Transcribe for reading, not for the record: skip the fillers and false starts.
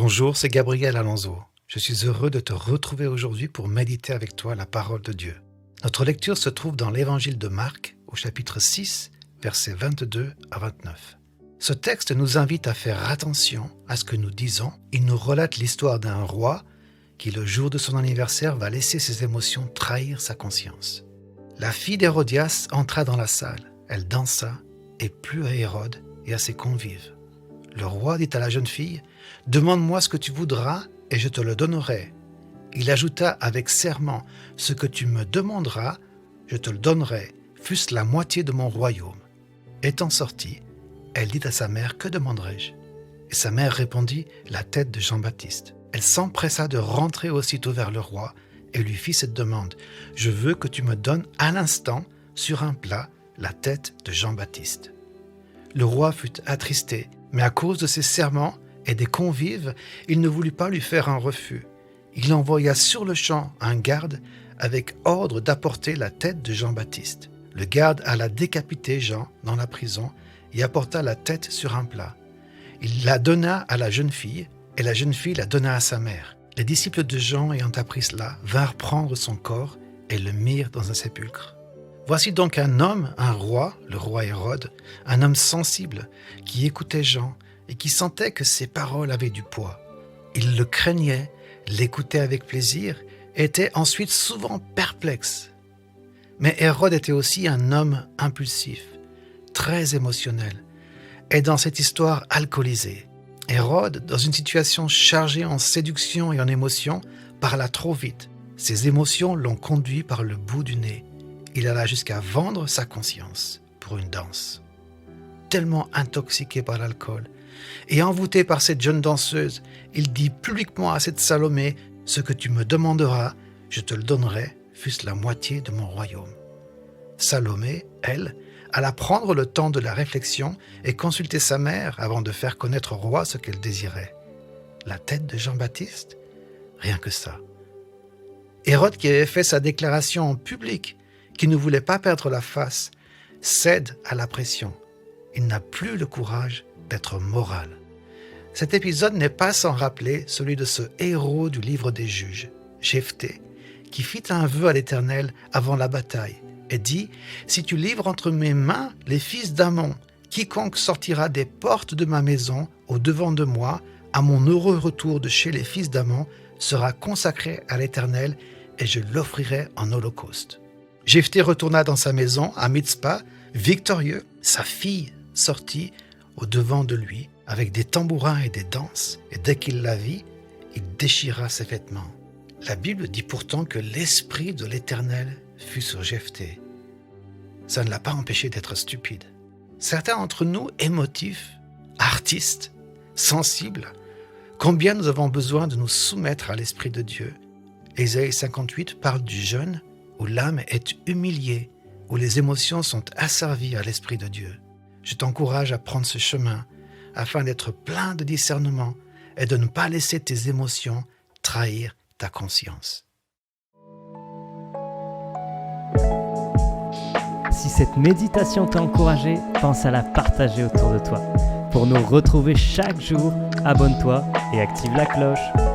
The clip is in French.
Bonjour, c'est Gabriel Alonso. Je suis heureux de te retrouver aujourd'hui pour méditer avec toi la parole de Dieu. Notre lecture se trouve dans l'évangile de Marc, au chapitre 6, versets 22 à 29. Ce texte nous invite à faire attention à ce que nous disons. Il nous relate l'histoire d'un roi qui, le jour de son anniversaire, va laisser ses émotions trahir sa conscience. La fille d'Hérodias entra dans la salle. Elle dansa et plut à Hérode et à ses convives. Le roi dit à la jeune fille « Demande-moi ce que tu voudras et je te le donnerai. » Il ajouta avec serment « Ce que tu me demanderas, je te le donnerai, fût-ce la moitié de mon royaume. » Étant sortie, elle dit à sa mère « Que demanderai-je » Et sa mère répondit « La tête de Jean-Baptiste. » Elle s'empressa de rentrer aussitôt vers le roi et lui fit cette demande « Je veux que tu me donnes à l'instant, sur un plat, la tête de Jean-Baptiste. » Le roi fut attristé, mais à cause de ses serments et des convives, il ne voulut pas lui faire un refus. Il envoya sur-le-champ un garde avec ordre d'apporter la tête de Jean-Baptiste. Le garde alla décapiter Jean dans la prison et apporta la tête sur un plat. Il la donna à la jeune fille et la jeune fille la donna à sa mère. Les disciples de Jean ayant appris cela vinrent prendre son corps et le mirent dans un sépulcre. Voici donc un homme, un roi, le roi Hérode, un homme sensible qui écoutait Jean et qui sentait que ses paroles avaient du poids. Il le craignait, l'écoutait avec plaisir et était ensuite souvent perplexe. Mais Hérode était aussi un homme impulsif, très émotionnel, et dans cette histoire alcoolisé. Hérode, dans une situation chargée en séduction et en émotion, parla trop vite. Ses émotions l'ont conduit par le bout du nez. Il alla jusqu'à vendre sa conscience pour une danse. Tellement intoxiqué par l'alcool et envoûté par cette jeune danseuse, il dit publiquement à cette Salomé « Ce que tu me demanderas, je te le donnerai, fût-ce la moitié de mon royaume. » Salomé, elle, alla prendre le temps de la réflexion et consulter sa mère avant de faire connaître au roi ce qu'elle désirait. La tête de Jean-Baptiste ? Rien que ça. Hérode, qui avait fait sa déclaration en public, qui ne voulait pas perdre la face, cède à la pression. Il n'a plus le courage d'être moral. Cet épisode n'est pas sans rappeler celui de ce héros du livre des juges, Jephthé, qui fit un vœu à l'Éternel avant la bataille et dit « Si tu livres entre mes mains les fils d'Ammon, quiconque sortira des portes de ma maison au devant de moi, à mon heureux retour de chez les fils d'Ammon, sera consacré à l'Éternel et je l'offrirai en holocauste. » Jephthé retourna dans sa maison à Mitzpa, victorieux. Sa fille sortit au devant de lui avec des tambourins et des danses, et dès qu'il la vit, il déchira ses vêtements. La Bible dit pourtant que l'Esprit de l'Éternel fut sur Jephthé. Ça ne l'a pas empêché d'être stupide. Certains d'entre nous, émotifs, artistes, sensibles, combien nous avons besoin de nous soumettre à l'Esprit de Dieu. Ésaïe 58 parle du jeûne où l'âme est humiliée, où les émotions sont asservies à l'Esprit de Dieu. Je t'encourage à prendre ce chemin afin d'être plein de discernement et de ne pas laisser tes émotions trahir ta conscience. Si cette méditation t'a encouragé, pense à la partager autour de toi. Pour nous retrouver chaque jour, abonne-toi et active la cloche.